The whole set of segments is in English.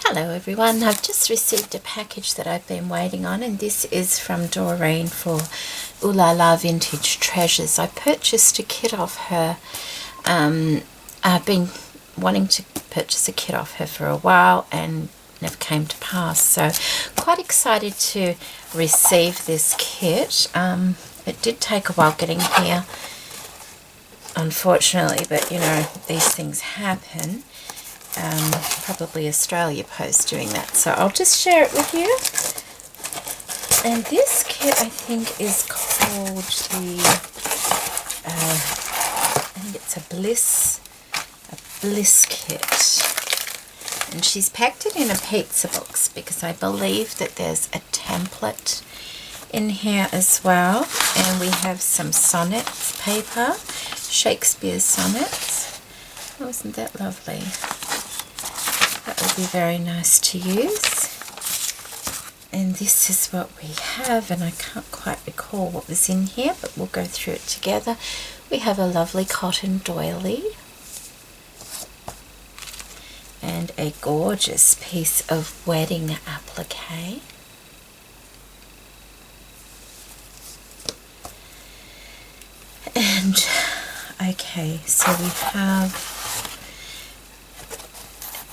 Hello everyone, I've just received a package that I've been waiting on, and this is from Doreen for Ooh La La Vintage Treasures. I purchased a kit off her. I've been wanting to purchase a kit off her for a while and never came to pass, so quite excited to receive this kit. It did take a while getting here, unfortunately, but you know, these things happen. Probably Australia Post doing that, so I'll just share it with you. And this kit, I think, is called the I think it's a bliss kit, and she's packed it in a pizza box because I believe that there's a template in here as well. And we have some sonnets paper, Shakespeare sonnets. Oh, isn't that lovely? That would be very nice to use. And this is what we have, and I can't quite recall what was in here, but we'll go through it together. We have a lovely cotton doily and a gorgeous piece of wedding applique. And okay, so we have,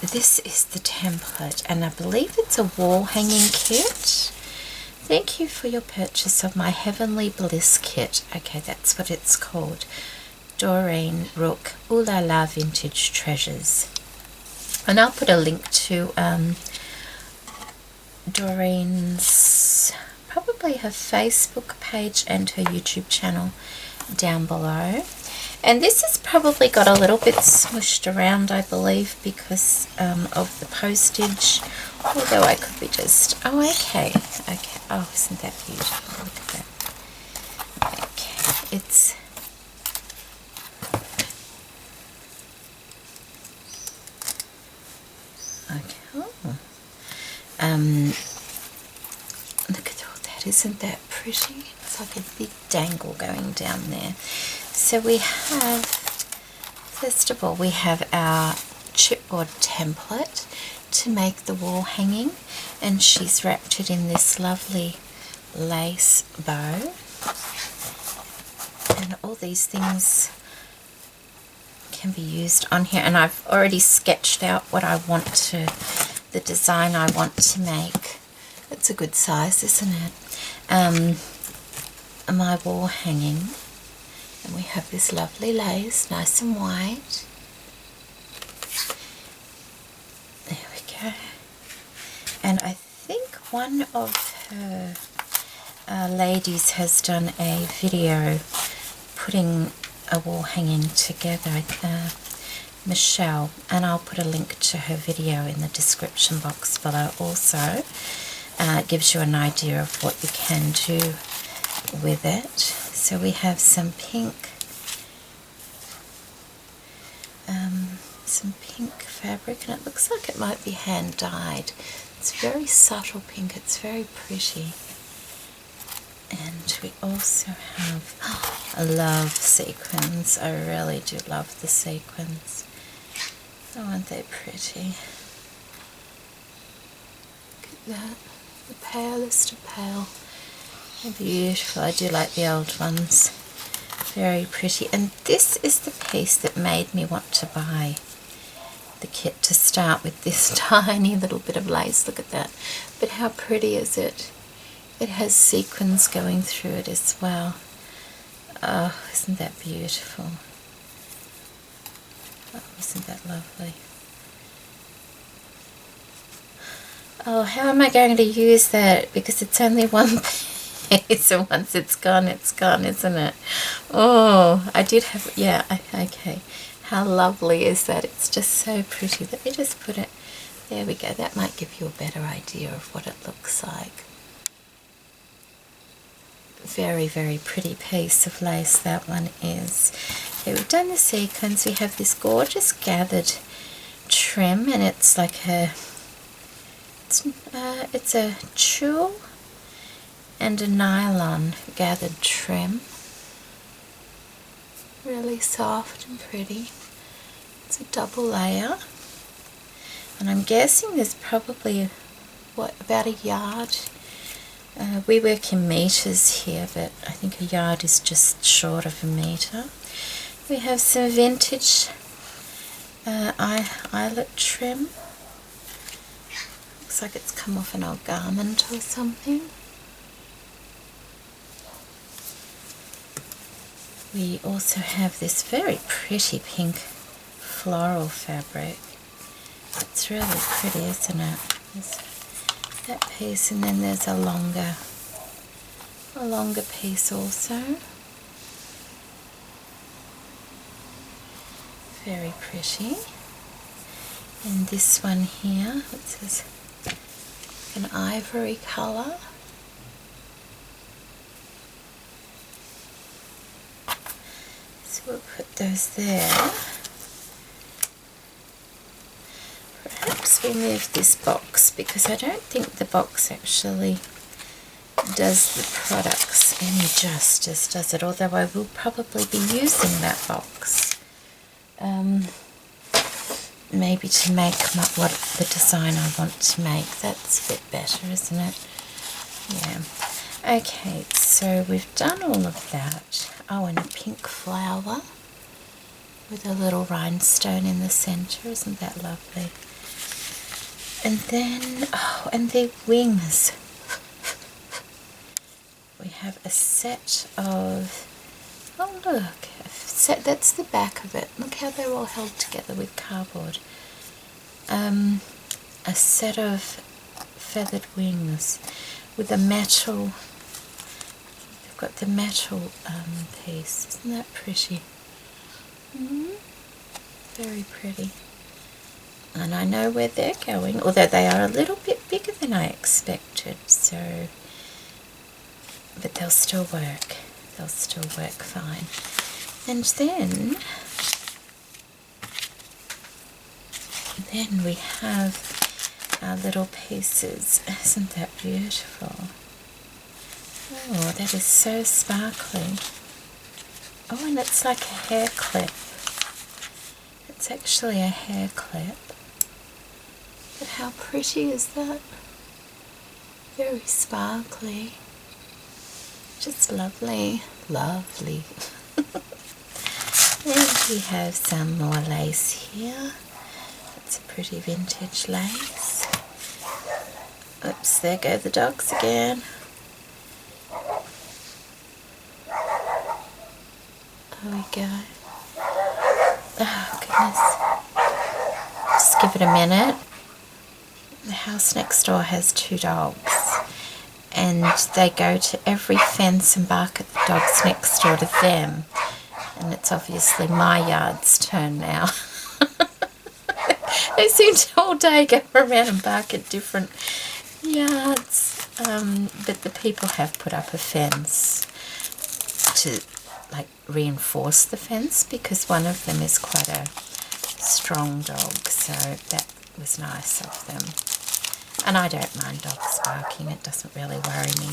this is the template, and I believe it's a wall hanging kit. Thank you for your purchase of my Heavenly Bliss kit. Okay, that's what it's called. Doreen Rook, Ooh La La Vintage Treasures. And I'll put a link to Doreen's, probably her Facebook page and her YouTube channel down below. And this has probably got a little bit smushed around, I believe, because of the postage. Although I could be just, oh, okay. Oh, isn't that beautiful? Look at that. Okay, it's, okay. Oh. Look at all that. Isn't that pretty? It's like a big dangle going down there. So we have, first of all, we have our chipboard template to make the wall hanging, and she's wrapped it in this lovely lace bow. And all these things can be used on here, and I've already sketched out what I want to, the design I want to make. It's a good size, isn't it? My wall hanging. And we have this lovely lace, nice and white. There we go. And I think one of her ladies has done a video putting a wall hanging together, Michelle, and I'll put a link to her video in the description box below also. It gives you an idea of what you can do with it. So we have some pink fabric, and it looks like it might be hand dyed. It's very subtle pink, it's very pretty. And we also have, I love sequins. I really do love the sequins. Oh, aren't they pretty? Look at that, the palest of pale. They're beautiful. I do like the old ones. Very pretty. And this is the piece that made me want to buy the kit to start with, this tiny little bit of lace. Look at that. But how pretty is it? It has sequins going through it as well. Oh, isn't that beautiful? Oh, isn't that lovely? Oh, how am I going to use that? Because it's only one piece, so once it's gone, isn't it? Oh, I did have, yeah, okay. How lovely is that? It's just so pretty. Let me just put it, there we go. That might give you a better idea of what it looks like. Very, very pretty piece of lace that one is. Okay, we've done the sequins. We have this gorgeous gathered trim, and it's like a, it's a tulle and a nylon gathered trim. Really soft and pretty. It's a double layer. And I'm guessing there's probably, what, about a yard? We work in meters here, but I think a yard is just short of a meter. We have some vintage eyelet trim. Looks like it's come off an old garment or something. We also have this very pretty pink floral fabric. It's really pretty, isn't it? There's that piece, and then there's a longer piece also. Very pretty. And this one here, it says an ivory colour. So we'll put those there. Perhaps we move this box, because I don't think the box actually does the products any justice, does it? Although I will probably be using that box. Maybe to make what the design I want to make. That's a bit better, isn't it? Yeah. Okay, so we've done all of that. Oh, and a pink flower with a little rhinestone in the centre. Isn't that lovely? And then, oh, and the wings. We have a set of, oh look, that's the back of it. Look how they're all held together with cardboard. A set of feathered wings with a metal, they've got the metal piece. Isn't that pretty? Very pretty. And I know where they're going, although they are a little bit bigger than I expected, so, but they'll still work. They'll still work fine. And then we have our little pieces. Isn't that beautiful? Oh, that is so sparkly. Oh, and it's like a hair clip. It's actually a hair clip. But how pretty is that? Very sparkly. Just lovely. Lovely. And we have some more lace here. That's a pretty vintage lace. Oops, there go the dogs again. There we go. Oh goodness. Just give it a minute. The house next door has 2 dogs, and they go to every fence and bark at the dogs next door to them, and it's obviously my yard's turn now. They seem to all day go around and bark at different yards, but the people have put up a fence to like reinforce the fence, because one of them is quite a strong dog, so that was nice of them. And I don't mind dogs barking, it doesn't really worry me.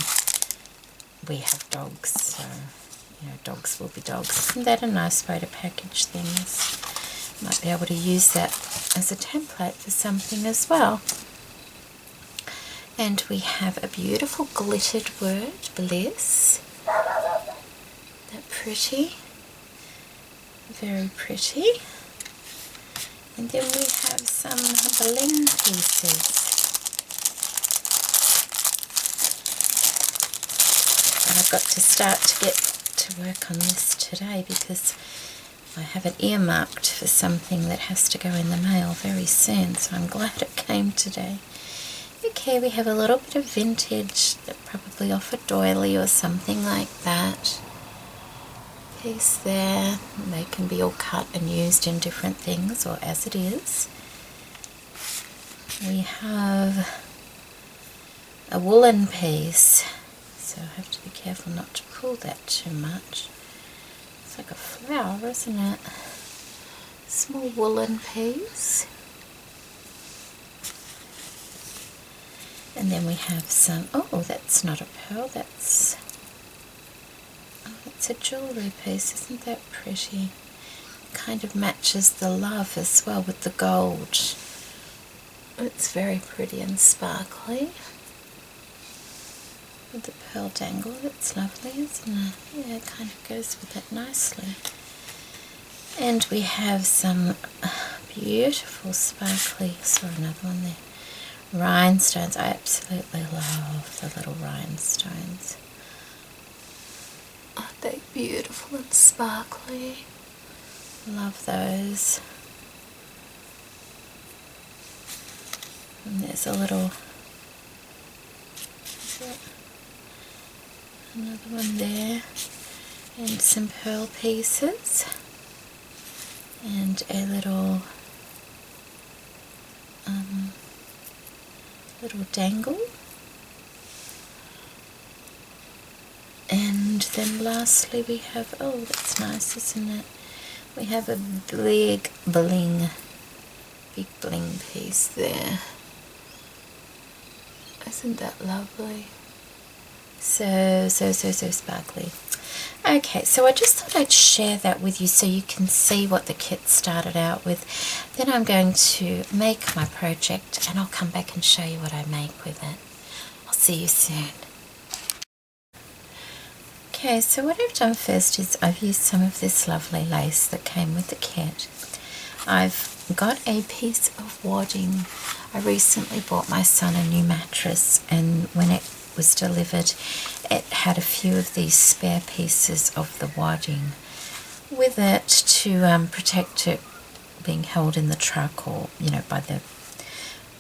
We have dogs, so, you know, dogs will be dogs. Isn't that a nice way to package things? Might be able to use that as a template for something as well. And we have a beautiful glittered word, bliss. That pretty? Very pretty. And then we have some bling pieces. And I've got to start to get to work on this today, because I have it earmarked for something that has to go in the mail very soon, so I'm glad it came today. Okay, we have a little bit of vintage, probably off a doily or something like that. Piece there. They can be all cut and used in different things, or as it is. We have a woolen piece, so I have to be careful not to pull that too much. It's like a flower, isn't it? Small woolen piece. And then we have some, oh, that's not a pearl, that's, oh, it's a jewellery piece. Isn't that pretty? Kind of matches the love as well with the gold. It's very pretty and sparkly. With the pearl dangle, that's lovely, isn't it? Yeah, it kind of goes with it nicely. And we have some beautiful sparkly, saw another one there, rhinestones. I absolutely love the little rhinestones. Aren't they beautiful and sparkly? Love those. And there's a little, another one there, and some pearl pieces, and a little dangle, and then lastly we have, oh that's nice, isn't it? We have a big bling piece there. Isn't that lovely? So sparkly. Okay, so I just thought I'd share that with you so you can see what the kit started out with. Then I'm going to make my project and I'll come back and show you what I make with it. I'll see you soon. Okay, so what I've done first is I've used some of this lovely lace that came with the kit. I've got a piece of wadding. I recently bought my son a new mattress, and when it was delivered it had a few of these spare pieces of the wadding with it to protect it being held in the truck, or you know, by the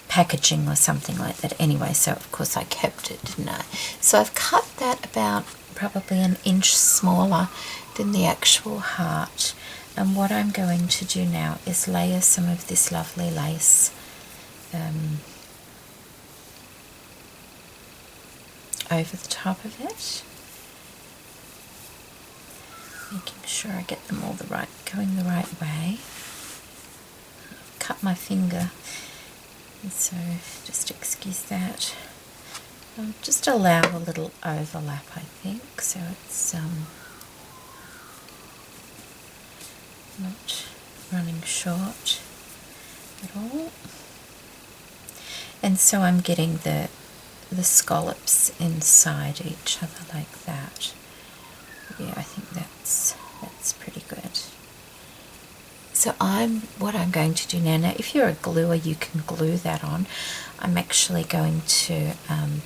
packaging or something like that. Anyway, so of course I kept it, didn't I? So I've cut that about probably an inch smaller than the actual heart, and what I'm going to do now is layer some of this lovely lace over the top of it, making sure I get them all going the right way. Cut my finger, and so just excuse that. I'll just allow a little overlap, I think, so it's not running short at all. And so I'm getting the scallops inside each other like that. Yeah, I think that's pretty good. So what I'm going to do now, if you're a gluer you can glue that on. I'm actually going to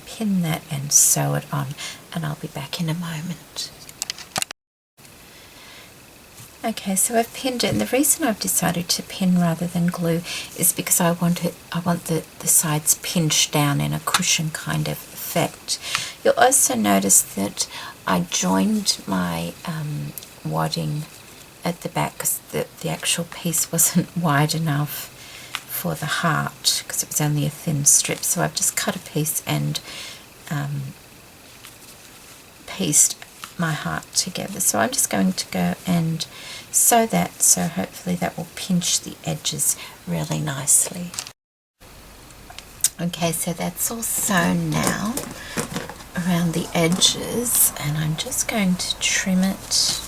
pin that and sew it on, and I'll be back in a moment. Okay, so I've pinned it, and the reason I've decided to pin rather than glue is because I want the sides pinched down in a cushion kind of effect. You'll also notice that I joined my wadding at the back because the actual piece wasn't wide enough for the heart because it was only a thin strip, so I've just cut a piece and pieced my heart together. So I'm just going to go and sew that, so hopefully that will pinch the edges really nicely. Okay, so that's all sewn now around the edges, and I'm just going to trim it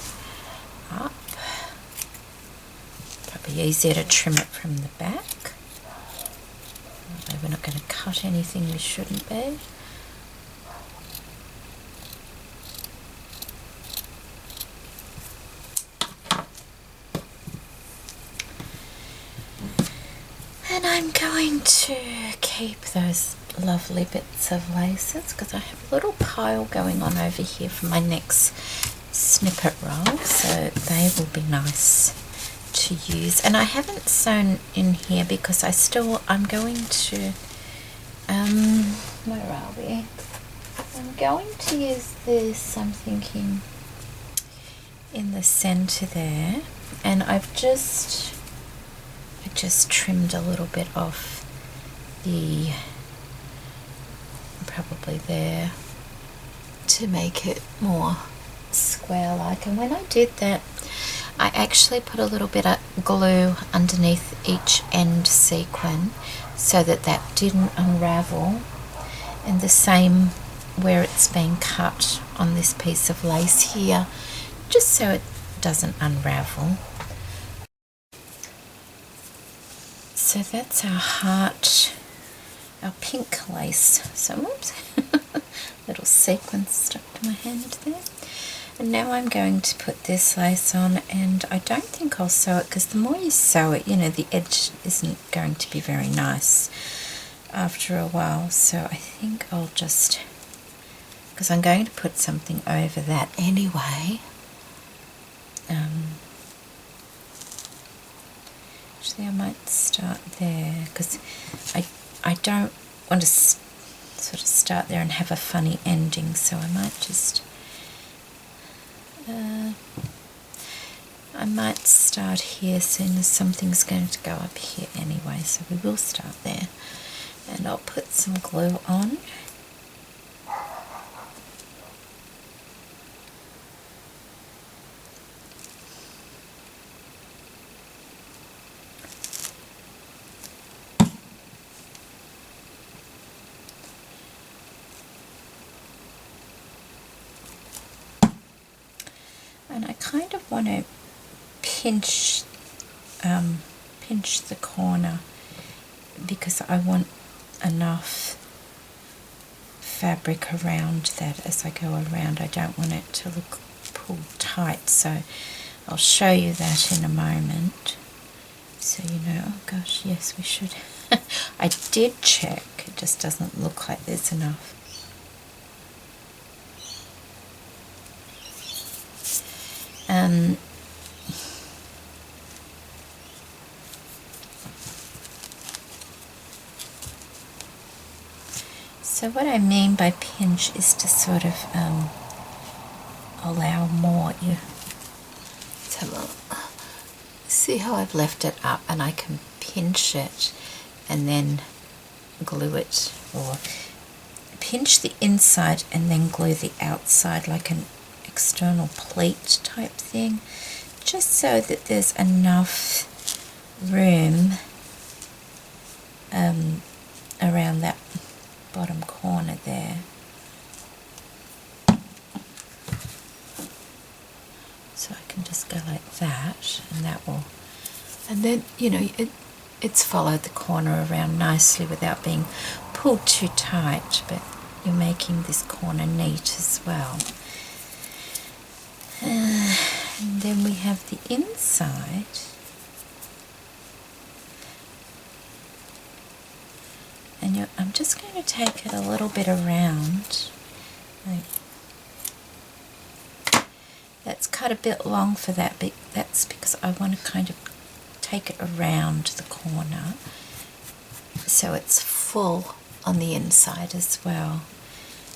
up. Probably easier to trim it from the back. Although we're not going to cut anything we shouldn't be. And I'm going to keep those lovely bits of laces because I have a little pile going on over here for my next snippet roll, so they will be nice to use. And I haven't sewn in here because I'm going to where are we? I'm going to use this, I'm thinking, in the center there, and I just trimmed a little bit off the, probably there, to make it more square like. And when I did that, I actually put a little bit of glue underneath each end sequin so that didn't unravel, and the same where it's been cut on this piece of lace here, just so it doesn't unravel. So that's our heart our pink lace. So, whoops, little sequin stuck to my hand there. And now I'm going to put this lace on, and I don't think I'll sew it, because the more you sew it, you know, the edge isn't going to be very nice after a while. So I think I'll just, because I'm going to put something over that anyway. Actually, I might start there, because I don't want to sort of start there and have a funny ending, so I might just I might start here, soon as something's going to go up here anyway, so we will start there. And I'll put some glue on. And I kind of want to pinch the corner, because I want enough fabric around that as I go around. I don't want it to look pulled tight, so I'll show you that in a moment, so you know. Oh gosh, yes, we should. I did check, it just doesn't look like there's enough. So what I mean by pinch is to sort of allow more. Let's have a look. See how I've left it up, and I can pinch it and then glue it, or pinch the inside and then glue the outside like an external pleat type thing, just so that there's enough room around that bottom corner there. So I can just go like that, and that will, and then, you know, it's followed the corner around nicely without being pulled too tight, but you're making this corner neat as well. And then we have the inside. And I'm just going to take it a little bit around. That's cut a bit long for that, but that's because I want to kind of take it around the corner so it's full on the inside as well.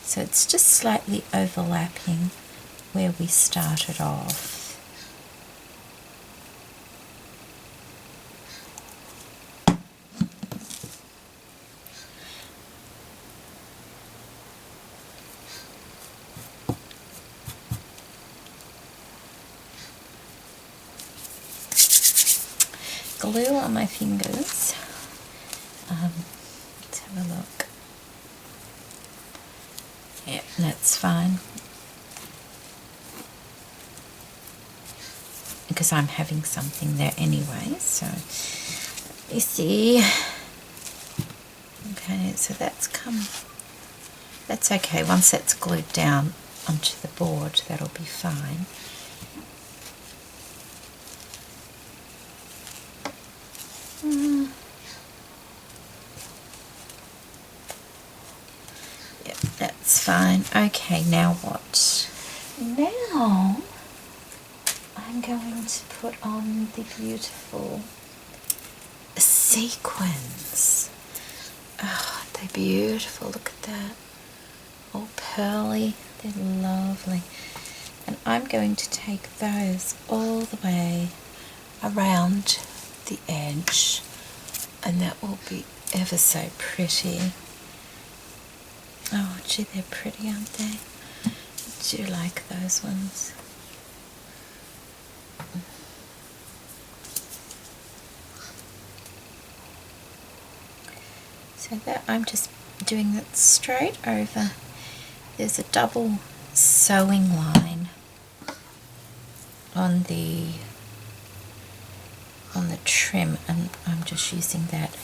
So it's just slightly overlapping where we started off. Glue on my fingers. Let's have a look. Yeah, that's fine. Because I'm having something there anyway, so you see. Okay, so that's okay. Once that's glued down onto the board, that'll be fine. Yep, that's fine. Okay, now what? Now I'm going to put on the beautiful sequins. Oh, they're beautiful. Look at that. All pearly. They're lovely. And I'm going to take those all the way around the edge, and that will be ever so pretty. Oh gee, they're pretty, aren't they? I do like those ones. So that I'm just doing that straight over. There's a double sewing line on the trim, and I'm just using that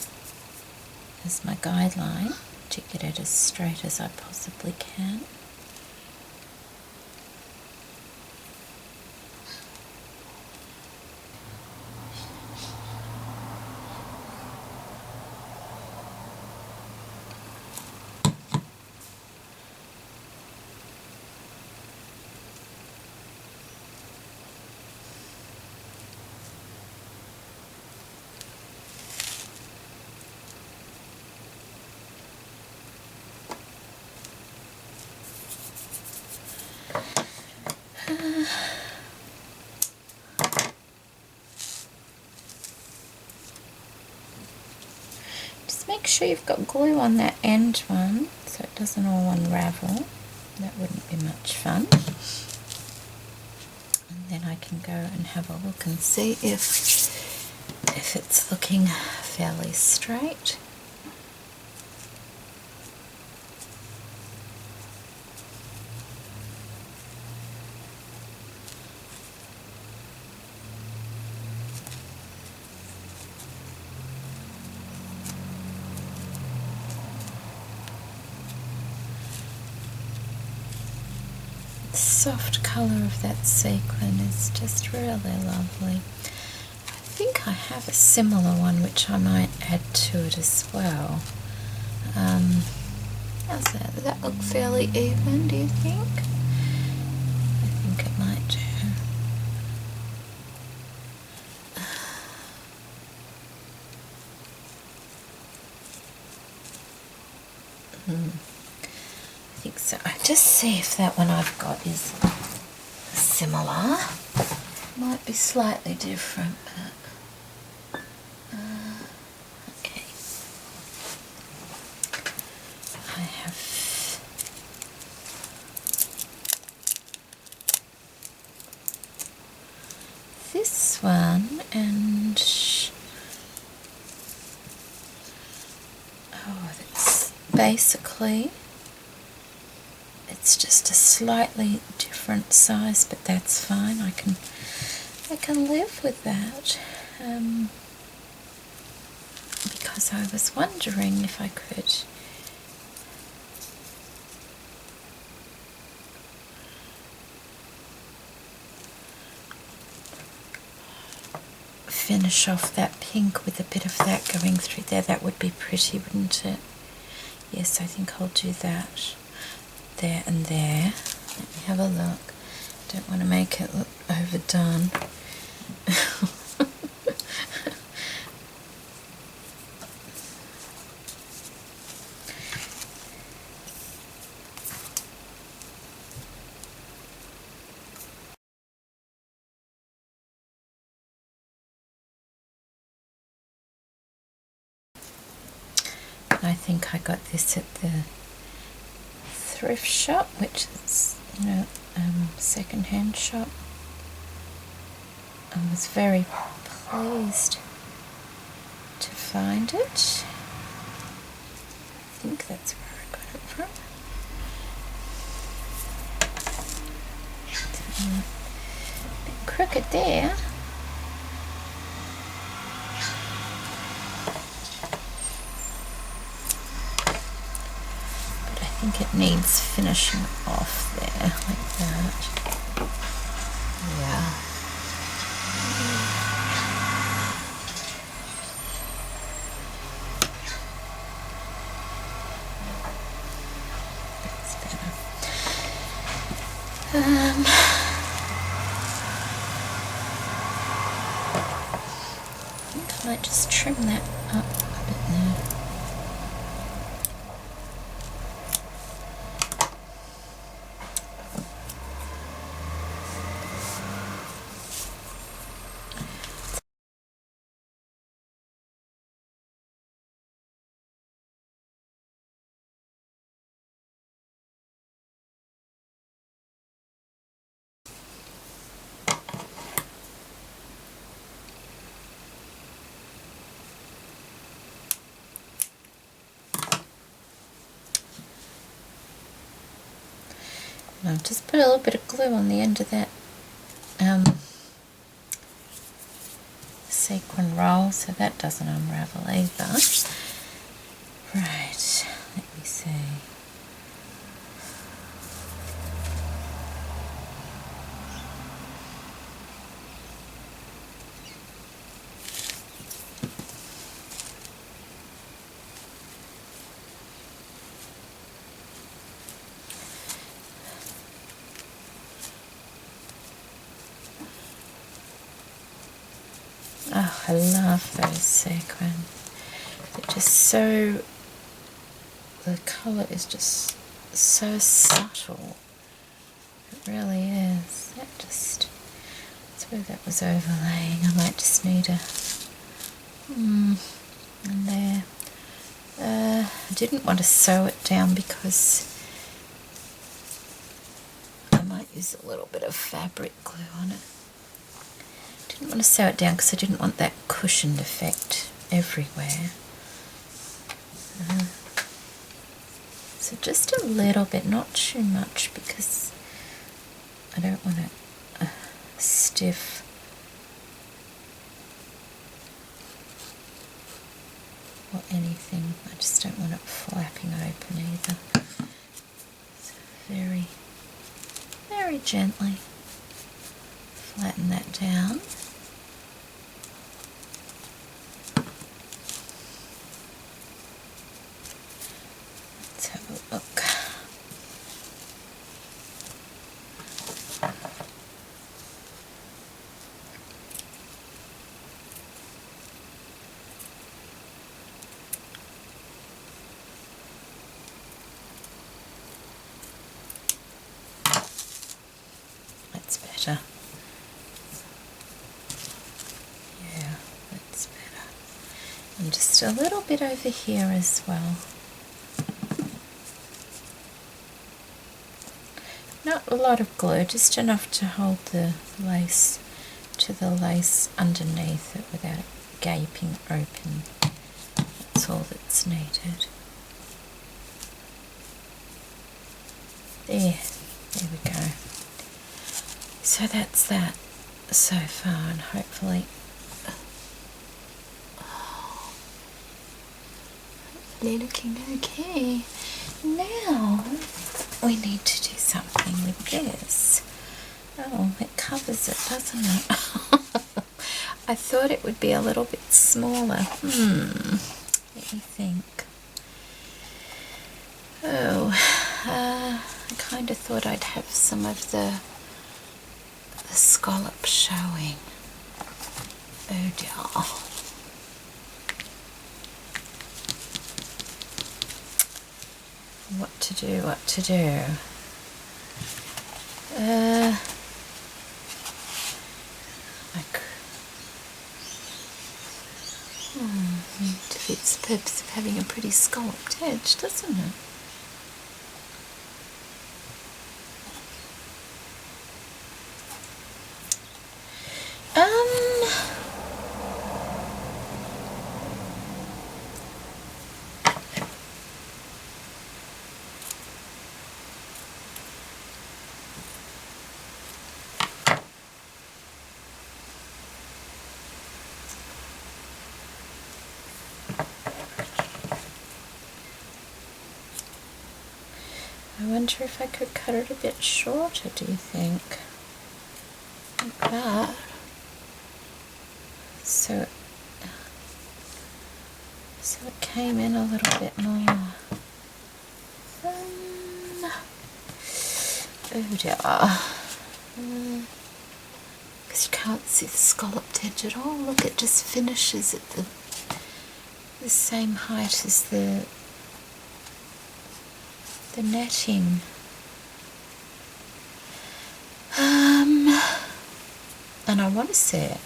as my guideline to get it as straight as I possibly can. Just make sure you've got glue on that end one so it doesn't all unravel. That wouldn't be much fun. And then I can go and have a look and see if it's looking fairly straight. The soft colour of that sequin is just really lovely. I think I have a similar one which I might add to it as well. How's that? Does that look fairly even, do you think? I think it might do. I think so. I just see if that one I've got is similar. Might be slightly different, but okay. I have this one, and that's basically, it's just a slightly different size, but that's fine. I can live with that, because I was wondering if I could finish off that pink with a bit of that going through there. That would be pretty, wouldn't it? Yes, I think I'll do that there and there. Let me have a look. Don't want to make it look overdone. I think I got this at the thrift shop, which is, second-hand shop. I was very pleased to find it. I think that's where I got it from. A bit crooked there. I think it needs finishing off there, like that. Yeah. That's better. I think I might just trim that up a bit now. I've just put a little bit of glue on the end of that sequin roll so that doesn't unravel either. Right, let me see. Oh, I love those sequins. They're just so, the colour is just so subtle. It really is. That's where that was overlaying. I might just need a, and there. I didn't want to sew it down because I might use a little bit of fabric glue on it. Didn't want to sew it down because I didn't want that cushioned effect everywhere. So just a little bit, not too much, because I don't want it stiff. Or anything. I just don't want it flapping open either. So very, very gently flatten that down. Let's have a look. That's better. Yeah, that's better. And just a little bit over here as well. Not a lot of glue, just enough to hold the lace to the lace underneath it without it gaping open. That's all that's needed. There we go. So that's that so far, and hopefully looking okay. Now we need to do something with this. Oh, it covers it, doesn't it? I thought it would be a little bit smaller. Let me think. Oh, I kind of thought I'd have some of the scallop showing. Oh dear. What to do, what to do. Defeats the purpose of having a pretty scalloped edge, doesn't it? I wonder if I could cut it a bit shorter, do you think? Like that. So it came in a little bit more. Oh dear. Because you can't see the scalloped edge at all. Look, it just finishes at the same height as the netting. And I want to see it.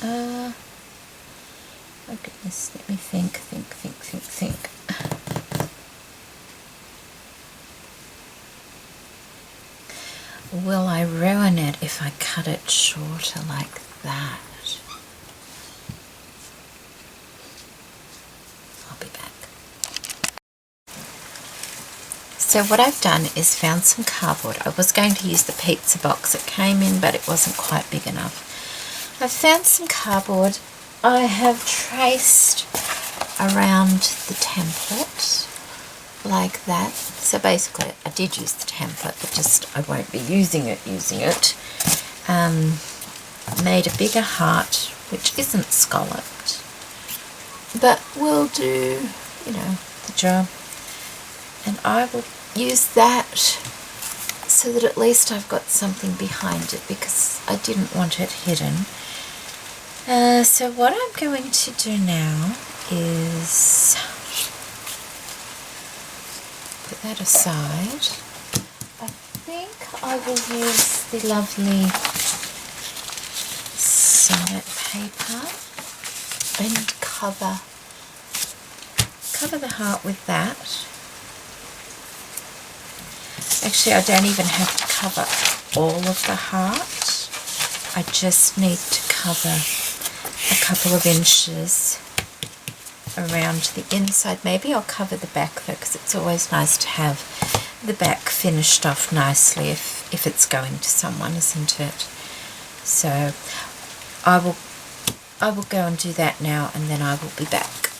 Oh goodness, let me think. Will I ruin it if I cut it shorter like that? I'll be back. So what I've done is found some cardboard. I was going to use the pizza box it came in, but it wasn't quite big enough. I've found some cardboard. I have traced around the template like that. So basically I did use the template, but just I won't be using it. Made a bigger heart, which isn't scalloped, but will do, you know, the job. And I will use that so that at least I've got something behind it, because I didn't want it hidden. So what I'm going to do now is put that aside. I think I will use the lovely sonnet paper and cover the heart with that. Actually, I don't even have to cover all of the heart. I just need to cover a couple of inches around the inside. Maybe I'll cover the back though, because it's always nice to have the back finished off nicely if it's going to someone, isn't it? So I will go and do that now, and then I will be back.